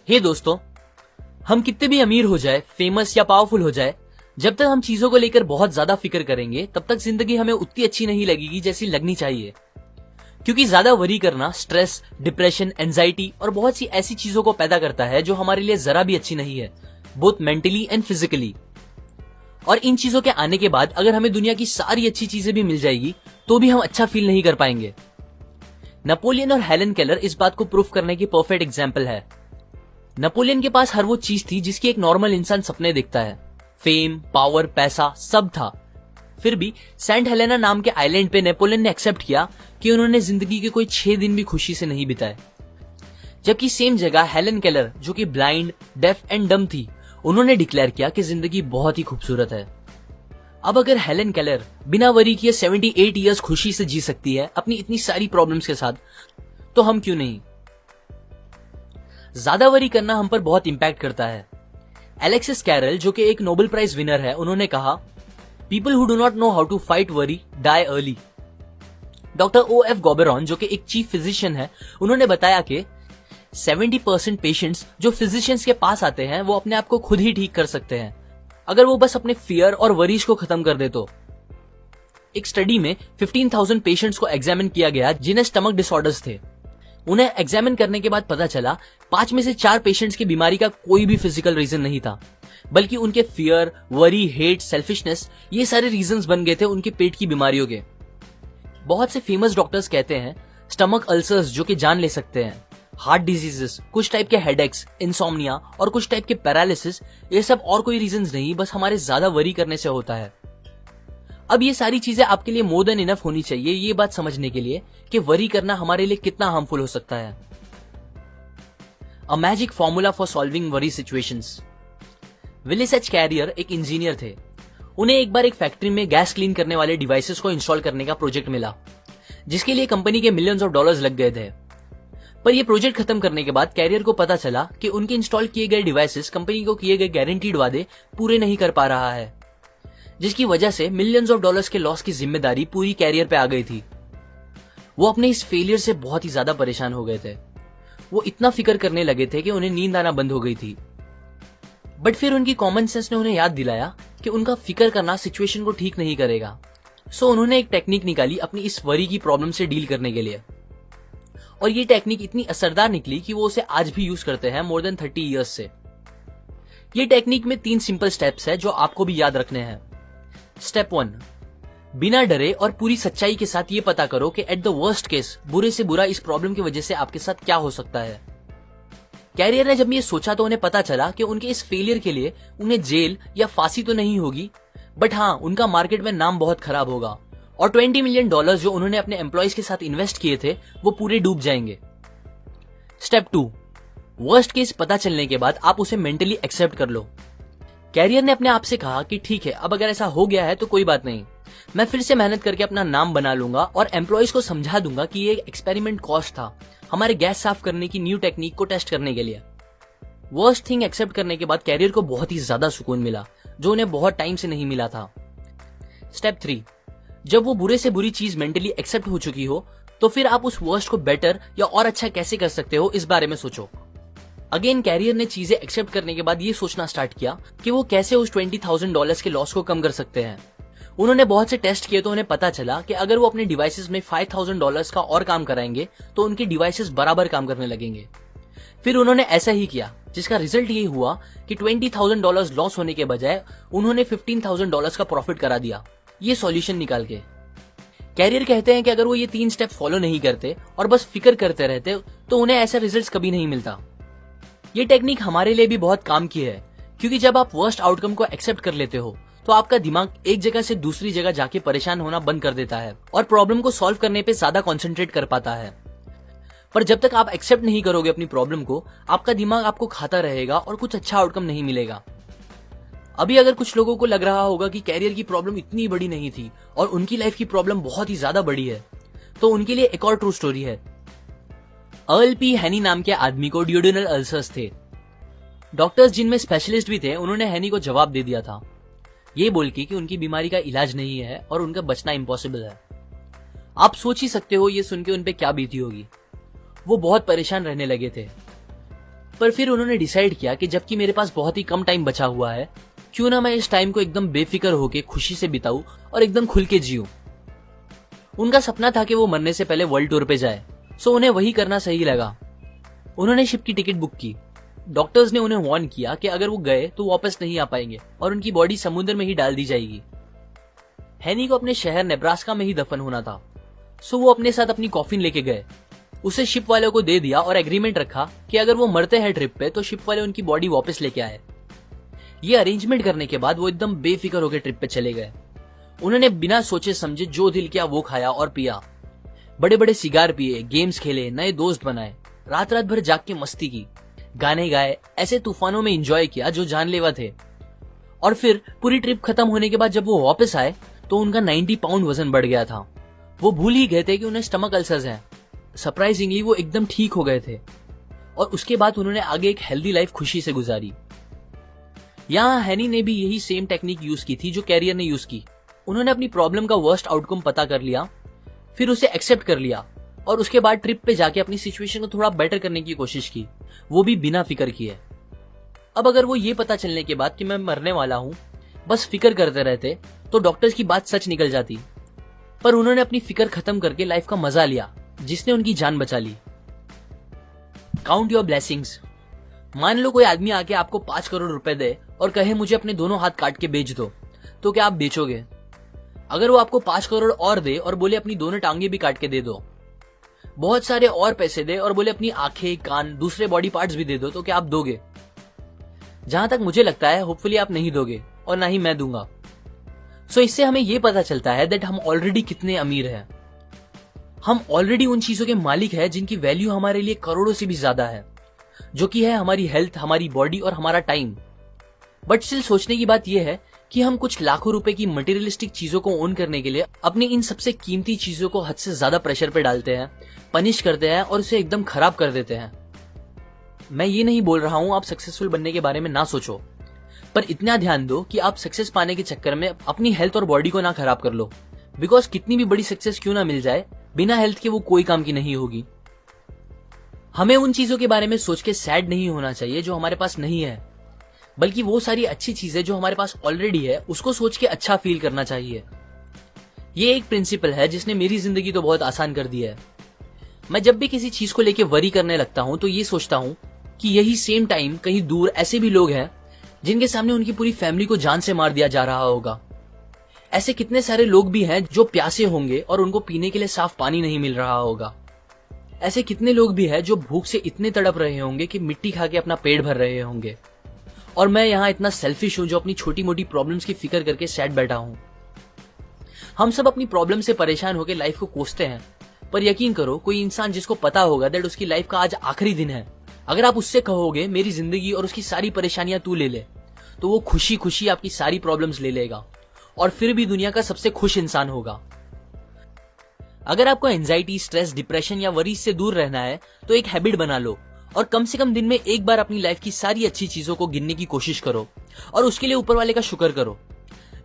हे दोस्तों, हम कितने भी अमीर हो जाए, फेमस या पावरफुल हो जाए, जब तक हम चीजों को लेकर बहुत ज्यादा फिक्र करेंगे तब तक जिंदगी हमें उतनी अच्छी नहीं लगेगी जैसी लगनी चाहिए। क्योंकि ज्यादा वरी करना स्ट्रेस, डिप्रेशन, एंजाइटी और बहुत सी ऐसी चीजों को पैदा करता है जो हमारे लिए जरा भी अच्छी नहीं है, बोथ मेंटली एंड फिजिकली। और इन चीजों के आने के बाद अगर हमें दुनिया की सारी अच्छी चीजें भी मिल जाएगी तो भी हम अच्छा फील नहीं कर पाएंगे। नेपोलियन और हेलन केलर इस बात को प्रूफ करने की परफेक्ट एग्जाम्पल है। नेपोलियन के पास हर वो चीज थी जिसकी एक नॉर्मल इंसान सपने देखता है। फेम, पावर, पैसा सब था। फिर भी सेंट हेलेना नाम के आइलैंड पे नेपोलियन ने एक्सेप्ट किया कि उन्होंने जिंदगी के कोई 6 दिन भी खुशी से नहीं बिताए। जबकि सेम जगह हेलन केलर, जो कि ब्लाइंड, डेफ एंड डम थी, उन्होंने डिक्लेयर किया कि जिंदगी बहुत ही खूबसूरत है। अब अगर हेलन केलर बिना वरी किए 78 इयर्स खुशी से जी सकती है अपनी इतनी सारी प्रॉब्लम्स के साथ, तो हम क्यों नहीं। ज्यादा वरी करना हम पर बहुत इंपैक्ट करता है। एलेक्सिस कैरल, जो कि एक नोबेल प्राइज विनर है, उन्होंने कहा, people who do not know how to fight worry die early. Doctor OF गॉबेरॉन, जो कि एक चीफ फिजिशियन है, उन्होंने बताया कि 70% पेशेंट्स जो फिजिशियंस के पास आते हैं वो अपने आप को खुद ही ठीक कर सकते हैं अगर वो बस अपने फियर और वरीज को खत्म कर दे तो। एक स्टडी में 15,000 पेशेंट्स को एग्जामिन किया गया जिन्हें स्टमक डिसऑर्डर्स थे। उन्हें एग्जामिन करने के बाद पता चला 5 में से 4 पेशेंट्स की बीमारी का कोई भी फिजिकल रीजन नहीं था, बल्कि उनके फियर, वरी, हेट, सेल्फिशनेस, ये सारे रीजंस बन गए थे उनके पेट की बीमारियों के। बहुत से फेमस डॉक्टर्स कहते हैं स्टमक अल्सर्स जो कि जान ले सकते हैं, हार्ट डिजीजेस, कुछ टाइप के हेडेक्स, इंसोम्निया और कुछ टाइप के पैरालिसिस, ये सब और कोई रीजंस नहीं, बस हमारे ज्यादा वरी करने से होता है। अब ये सारी चीजें आपके लिए मोर देन इनफ होनी चाहिए ये बात समझने के लिए कि वरी करना हमारे लिए कितना हार्मफुल हो सकता है। A magic formula for solving worry situations. Willis H Carrier एक इंजीनियर थे। उन्हें एक बार एक फैक्ट्री में गैस क्लीन करने वाले डिवाइसेस को इंस्टॉल करने का प्रोजेक्ट मिला, जिसके लिए कंपनी के मिलियंस ऑफ डॉलर्स लग गए थे। पर यह प्रोजेक्ट खत्म करने के बाद कैरियर को पता चला कि उनके इंस्टॉल किए गए डिवाइसेस कंपनी को किए गए गारंटीड वादे पूरे नहीं कर पा रहा है, जिसकी वजह से मिलियंस ऑफ डॉलर्स के लॉस की जिम्मेदारी पूरी कैरियर पे आ गई थी। वो अपने इस फेलियर से बहुत ही ज्यादा परेशान हो गए थे। वो इतना फिक्र करने लगे थे कि उन्हें नींद आना बंद हो गई थी। बट फिर उनकी कॉमन सेंस ने उन्हें याद दिलाया कि उनका फिक्र करना सिचुएशन को ठीक नहीं करेगा। सो उन्होंने एक टेक्निक निकाली अपनी इस वरी की प्रॉब्लम से डील करने के लिए, और ये टेक्निक इतनी असरदार निकली कि वो उसे आज भी यूज करते हैं मोर देन 30 इयर्स से। ये टेक्निक में 3 सिंपल स्टेप्स है जो आपको भी याद रखने हैं। स्टेप 1, बिना डरे और पूरी सच्चाई के साथ ये पता करो कि एट द वर्स्ट केस बुरे से बुरा इस प्रॉब्लम की वजह से आपके साथ क्या हो सकता है। कैरियर ने जब ये सोचा तो उन्हें पता चला कि उनके इस फेलियर के लिए उन्हें जेल या फांसी तो नहीं होगी, बट हाँ, उनका मार्केट में नाम बहुत खराब होगा और $20 मिलियन जो उन्होंने अपने एम्प्लॉयज के साथ इन्वेस्ट किए थे वो पूरे डूब जाएंगे। स्टेप 2, वर्स्ट केस पता चलने के बाद आप उसे मेंटली एक्सेप्ट कर लो। कैरियर ने अपने आप से कहा कि ठीक है, अब अगर ऐसा हो गया है तो कोई बात नहीं, मैं फिर से मेहनत करके अपना नाम बना लूंगा और एम्प्लॉयज को समझा दूंगा कि ये एक्सपेरिमेंट कॉस्ट था हमारे गैस साफ करने की न्यू टेक्निक को टेस्ट करने के लिए। वर्स्ट थिंग एक्सेप्ट करने के बाद कैरियर को बहुत ही ज्यादा सुकून मिला जो उन्हें बहुत टाइम से नहीं मिला था। स्टेप 3, जब वो बुरे से बुरी चीज मेंटली एक्सेप्ट हो चुकी हो तो फिर आप उस वर्स्ट को बेटर या और अच्छा कैसे कर सकते हो इस बारे में सोचो। अगेन कैरियर ने चीजें एक्सेप्ट करने के बाद ये सोचना स्टार्ट किया कि वो कैसे उस $20,000 के लॉस को कम कर सकते हैं। उन्होंने बहुत से टेस्ट किए तो उन्हें पता चला कि अगर वो अपने डिवाइसेस में $5,000 का और काम कराएंगे तो उनके डिवाइसेस बराबर काम करने लगेंगे। फिर उन्होंने ऐसा ही किया, जिसका रिजल्ट ये हुआ कि $20,000 लॉस होने के बजाय उन्होंने $15,000 का प्रॉफिट करा दिया, ये सॉल्यूशन निकाल के। कैरियर कहते हैं कि अगर वो ये 3 स्टेप फॉलो नहीं करते और बस फिक्र करते रहते तो उन्हें ऐसा रिजल्ट्स कभी नहीं मिलता। ये टेक्निक हमारे लिए भी बहुत काम की है, क्योंकि जब आप वर्स्ट आउटकम को एक्सेप्ट कर लेते हो तो आपका दिमाग एक जगह से दूसरी जगह जाके परेशान होना बंद कर देता है और प्रॉब्लम को सॉल्व करने पे ज्यादा कंसंट्रेट कर पाता है। पर जब तक आप एक्सेप्ट नहीं करोगे अपनी प्रॉब्लम को, आपका दिमाग आपको खाता रहेगा और कुछ अच्छा आउटकम नहीं मिलेगा। अभी अगर कुछ लोगों को लग रहा होगा कि कैरियर की प्रॉब्लम इतनी बड़ी नहीं थी और उनकी लाइफ की प्रॉब्लम बहुत ही ज्यादा बड़ी है, तो उनके लिए एक और ट्रू स्टोरी है। अर्ल पी हैनी नाम के आदमी को ड्यूडेनल अल्सर्स थे। डॉक्टर्स जिनमें स्पेशलिस्ट भी थे, उन्होंने हैनी को जवाब दे दिया था ये बोल के कि उनकी बीमारी का इलाज नहीं है और उनका बचना इम्पॉसिबल है। आप सोच ही सकते हो ये सुन के उन पे क्या बीती होगी। वो बहुत परेशान रहने लगे थे। पर फिर उन्होंने डिसाइड किया कि जबकि मेरे पास बहुत ही कम टाइम बचा हुआ है, क्यों ना मैं इस टाइम को एकदम बेफिक्र होके खुशी से बिताऊं और एकदम खुल के जीऊं। उनका सपना था कि वो मरने से पहले वर्ल्ड टूर पे जाए, सो उन्हें वही करना सही लगा। उन्होंने शिप की टिकट बुक की। डॉक्टर्स ने उन्हें वार्न किया कि अगर वो गए तो वापस नहीं आ पाएंगे और उनकी बॉडी समुद्र में ही डाल दी जाएगी। हैनी को अपने शहर नेब्रास्का में ही दफन होना था, सो वो अपने साथ अपनी कॉफिन लेके गए, उसे शिप वालों को दे दिया और एग्रीमेंट रखा कि अगर वो मरते हैं ट्रिप पे तो शिप वाले उनकी बॉडी वापस लेके आए। ये अरेंजमेंट करने के बाद वो एकदम बेफिक्र होकर ट्रिप पे चले गए। उन्होंने बिना सोचे समझे जो दिल किया वो खाया और पिया, बड़े बड़े सिगार पिए, गेम्स खेले, नए दोस्त बनाए, रात रात भर जाग के मस्ती की, गाने गाए, ऐसे तूफानों में एंजॉय किया जो जानलेवा थे। और फिर पूरी ट्रिप खत्म होने के बाद जब वो वापस आए तो उनका 90 पाउंड वजन बढ़ गया था। वो भूल ही गए थे कि उन्हें स्टमक अल्सर्स हैं। सरप्राइजिंगली वो एकदम ठीक हो गए थे और उसके बाद उन्होंने आगे एक हेल्दी लाइफ खुशी से गुजारी। यहाँ हैनी ने भी यही सेम टेक्निक यूज की थी जो कैरियर ने यूज की। उन्होंने अपनी प्रॉब्लम का वर्स्ट आउटकम पता कर लिया, फिर उसे एक्सेप्ट कर लिया और उसके बाद ट्रिप पे जाके अपनी सिचुएशन को थोड़ा बेटर करने की कोशिश की, वो भी बिना फिक्र किए। अब अगर वो ये पता चलने के बाद कि मैं मरने वाला हूं बस फिक्र करते रहते तो डॉक्टर्स की बात सच निकल जाती, पर उन्होंने अपनी फिक्र खत्म करके लाइफ का मजा लिया जिसने उनकी जान बचा ली। Count your blessings. मान लो कोई आदमी आके आपको 5 करोड़ रुपए दे और कहे मुझे अपने दोनों हाथ काट के बेच दो, तो क्या आप बेचोगे? अगर वो आपको 5 करोड़ और दे और बोले अपनी दोनों टांगे भी काट के दे दो, बहुत सारे और पैसे दे और बोले अपनी आंखें, कान, दूसरे बॉडी पार्ट्स भी दे दो, तो क्या आप दोगे? जहां तक मुझे लगता है होपफुली आप नहीं दोगे और ना ही मैं दूंगा। सो इससे हमें यह पता चलता है दैट हम ऑलरेडी कितने अमीर हैं। हम ऑलरेडी उन चीजों के मालिक हैं जिनकी वैल्यू हमारे लिए करोड़ों से भी ज्यादा है, जो कि है हमारी हेल्थ, हमारी बॉडी और हमारा टाइम। बट स्टिल सोचने की बात यह है कि हम कुछ लाखों रुपए की मटेरियलिस्टिक चीजों को ओन करने के लिए अपनी इन सबसे कीमती चीजों को हद से ज्यादा प्रेशर पे डालते हैं, पनिश करते हैं और उसे एकदम खराब कर देते हैं। मैं ये नहीं बोल रहा हूं आप सक्सेसफुल बनने के बारे में ना सोचो, पर इतना ध्यान दो कि आप सक्सेस पाने के चक्कर में अपनी हेल्थ और बॉडी को ना खराब कर लो, बिकॉज कितनी भी बड़ी सक्सेस क्यों ना मिल जाए, बिना हेल्थ के वो कोई काम की नहीं होगी। हमें उन चीजों के बारे में सोच के सैड नहीं होना चाहिए जो हमारे पास नहीं है, बल्कि वो सारी अच्छी चीजें जो हमारे पास ऑलरेडी है उसको सोच के अच्छा फील करना चाहिए। ये एक प्रिंसिपल है जिसने मेरी जिंदगी तो बहुत आसान कर दी है। मैं जब भी किसी चीज को लेके वरी करने लगता हूं तो ये सोचता हूं कि यही सेम टाइम कहीं दूर ऐसे भी लोग हैं जिनके सामने उनकी पूरी फैमिली को जान से मार दिया जा रहा होगा। ऐसे कितने सारे लोग भी हैं जो प्यासे होंगे और उनको पीने के लिए साफ पानी नहीं मिल रहा होगा। ऐसे कितने लोग भी हैं जो भूख से इतने तड़प रहे होंगे कि मिट्टी खा के अपना पेट भर रहे होंगे। और मैं यहाँ इतना सेल्फिश हूं जो अपनी छोटी मोटी प्रॉब्लम्स की फिक्र करके सैड बैठा हूं। हम सब अपनी प्रॉब्लम से परेशान होकर लाइफ को कोसते हैं, पर यकीन करो कोई इंसान जिसको पता होगा दैट उसकी लाइफ का आज आखिरी दिन है, अगर आप उससे कहोगे मेरी जिंदगी और उसकी सारी परेशानियां तू ले ले, तो वो खुशी खुशी आपकी सारी प्रॉब्लम्स ले लेगा और फिर भी दुनिया का सबसे खुश इंसान होगा। अगर आपको एंजाइटी, स्ट्रेस, डिप्रेशन या वरीज से दूर रहना है तो एक हैबिट बना लो और कम से कम दिन में एक बार अपनी लाइफ की सारी अच्छी चीजों को गिनने की कोशिश करो और उसके लिए ऊपर वाले का शुक्र करो।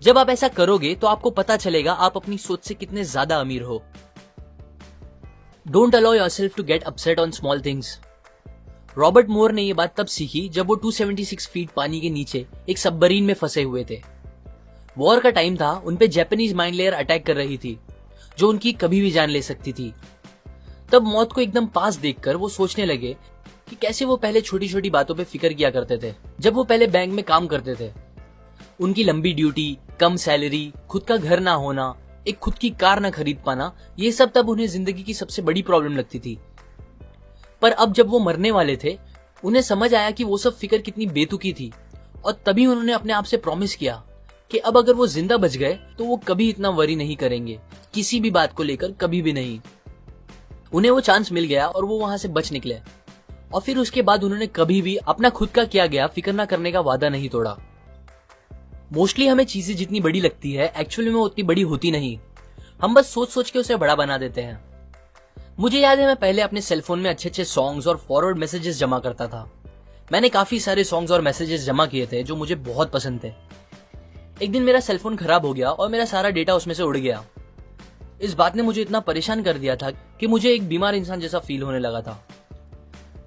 जब आप ऐसा करोगे तो आपको पता चलेगा आप अपनी सोच से कितने ज्यादा अमीर हो। Don't allow yourself to get upset on small things. Robert More ने यह बात तब सीखी जब वो 276 फीट पानी के नीचे एक सबमरीन में फंसे हुए थे। वॉर का टाइम था, उनपे जापानीज माइन लेयर अटैक कर रही थी जो उनकी कभी भी जान ले सकती थी। तब मौत को एकदम पास देखकर वो सोचने लगे कि कैसे वो पहले छोटी छोटी बातों पे फिक्र किया करते थे जब वो पहले बैंक में काम करते थे। उनकी लंबी ड्यूटी, कम सैलरी, खुद का घर ना होना, एक खुद की कार ना खरीद पाना, ये सब तब उन्हें जिंदगी की सबसे बड़ी प्रॉब्लम लगती थी। पर अब जब वो मरने वाले थे उन्हें समझ आया कि वो सब फिक्र कितनी बेतुकी थी और तभी उन्होंने अपने आप से प्रॉमिस किया कि अब अगर वो जिंदा बच गए तो वो कभी इतना वरी नहीं करेंगे, किसी भी बात को लेकर कभी भी नहीं। उन्हें वो चांस मिल गया और वो वहां से बच निकले और फिर उसके बाद उन्होंने कभी भी अपना खुद का किया गया फिक्र ना करने का वादा नहीं तोड़ा। मोस्टली हमें चीजें जितनी बड़ी लगती है एक्चुअली में उतनी बड़ी होती नहीं, हम बस सोच सोच के उसे बड़ा बना देते हैं। मुझे याद है मैं पहले अपने सेलफोन में अच्छे अच्छे सॉन्ग्स और फॉरवर्ड मैसेजेस जमा करता था। मैंने काफी सारे सॉन्ग्स और मैसेजेस जमा किए थे जो मुझे बहुत पसंद थे। एक दिन मेरा सेलफोन खराब हो गया और मेरा सारा डेटा उसमें से उड़ गया। इस बात ने मुझे इतना परेशान कर दिया था कि मुझे एक बीमार इंसान जैसा फील होने लगा था।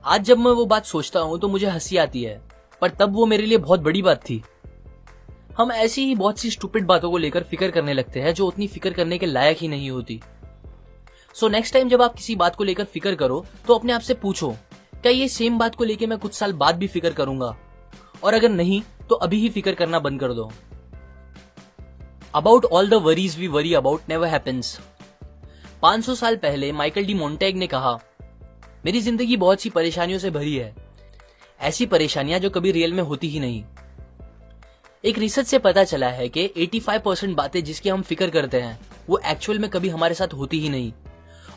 आज जब मैं वो बात सोचता हूं तो मुझे हंसी आती है, पर तब वो मेरे लिए बहुत बड़ी बात थी। हम ऐसी ही बहुत सी स्टूपिड बातों को लेकर फिक्र करने लगते हैं जो उतनी फिक्र करने के लायक ही नहीं होती। सो नेक्स्ट टाइम जब आप किसी बात को लेकर फिक्र करो तो अपने आप से पूछो, क्या ये सेम बात को लेकर मैं कुछ साल बाद भी फिक्र करूंगा? और अगर नहीं तो अभी ही फिक्र करना बंद कर दो। About all the worries we worry about never happens. 500 साल पहले माइकल डी मोंटेग ने कहा, मेरी जिंदगी बहुत सी परेशानियों से भरी है, ऐसी परेशानियां जो कभी रियल में होती ही नहीं। एक रिसर्च से पता चला है कि 85% बातें जिसकी हम फिक्र करते हैं वो एक्चुअल में कभी हमारे साथ होती ही नहीं,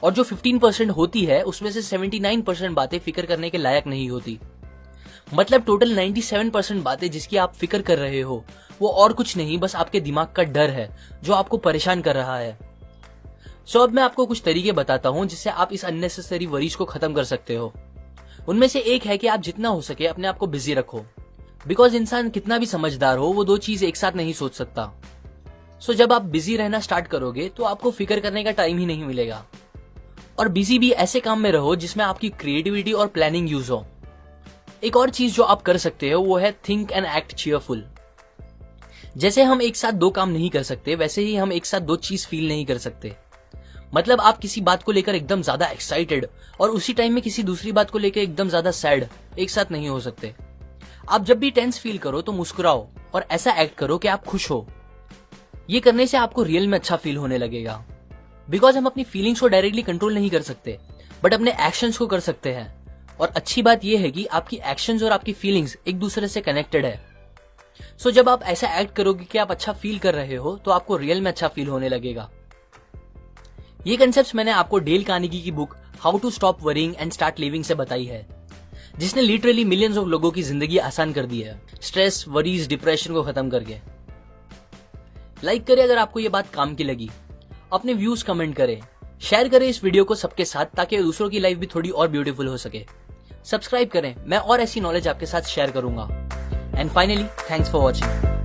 और जो 15% होती है उसमें से 79% बातें फिक्र करने के लायक नहीं होती। मतलब टोटल 97% बातें जिसकी आप फिक्र कर रहे हो वो और कुछ नहीं, बस आपके दिमाग का डर है जो आपको परेशान कर रहा है। सो अब मैं आपको कुछ तरीके बताता हूं जिससे आप इस अननेसेसरी वरीज को खत्म कर सकते हो। उनमें से एक है कि आप जितना हो सके अपने आप को बिजी रखो, बिकॉज इंसान कितना भी समझदार हो वो दो चीज एक साथ नहीं सोच सकता। सो जब आप बिजी रहना स्टार्ट करोगे तो आपको फिक्र करने का टाइम ही नहीं मिलेगा। और बिजी भी ऐसे काम में रहो जिसमें आपकी क्रिएटिविटी और प्लानिंग यूज हो। एक और चीज जो आप कर सकते हो वो है थिंक एंड एक्ट चीयरफुल। जैसे हम एक साथ दो काम नहीं कर सकते वैसे ही हम एक साथ दो चीज फील नहीं कर सकते। मतलब आप किसी बात को लेकर एकदम ज्यादा एक्साइटेड और उसी टाइम में किसी दूसरी बात को लेकर एकदम ज्यादा सैड एक साथ नहीं हो सकते। आप जब भी टेंस फील करो तो मुस्कुराओ और ऐसा एक्ट करो कि आप खुश हो। ये करने से आपको रियल में अच्छा फील होने लगेगा। बिकॉज हम अपनी फीलिंग्स को डायरेक्टली कंट्रोल नहीं कर सकते बट अपने एक्शंस को कर सकते हैं। और अच्छी बात यह है कि आपकी एक्शंस और आपकी फीलिंग्स एक दूसरे से कनेक्टेड है। सो जब आप ऐसा एक्ट करोगे कि आप अच्छा फील कर रहे हो तो आपको रियल में अच्छा फील होने लगेगा। ये कंसेप्ट मैंने आपको डेल कार्नेगी की book how to stop worrying and start living से बताई है, जिसने लिटरली मिलियंस ऑफ लोगों की जिंदगी आसान कर दी है, स्ट्रेस, वरीज, डिप्रेशन को खत्म करके। लाइक करें अगर आपको ये बात काम की लगी, अपने व्यूज कमेंट करें, शेयर करें इस वीडियो को सबके साथ ताकि दूसरों की लाइफ भी थोड़ी और ब्यूटीफुल हो सके। सब्सक्राइब करें, मैं और ऐसी नॉलेज आपके साथ शेयर करूंगा। And finally thanks for watching.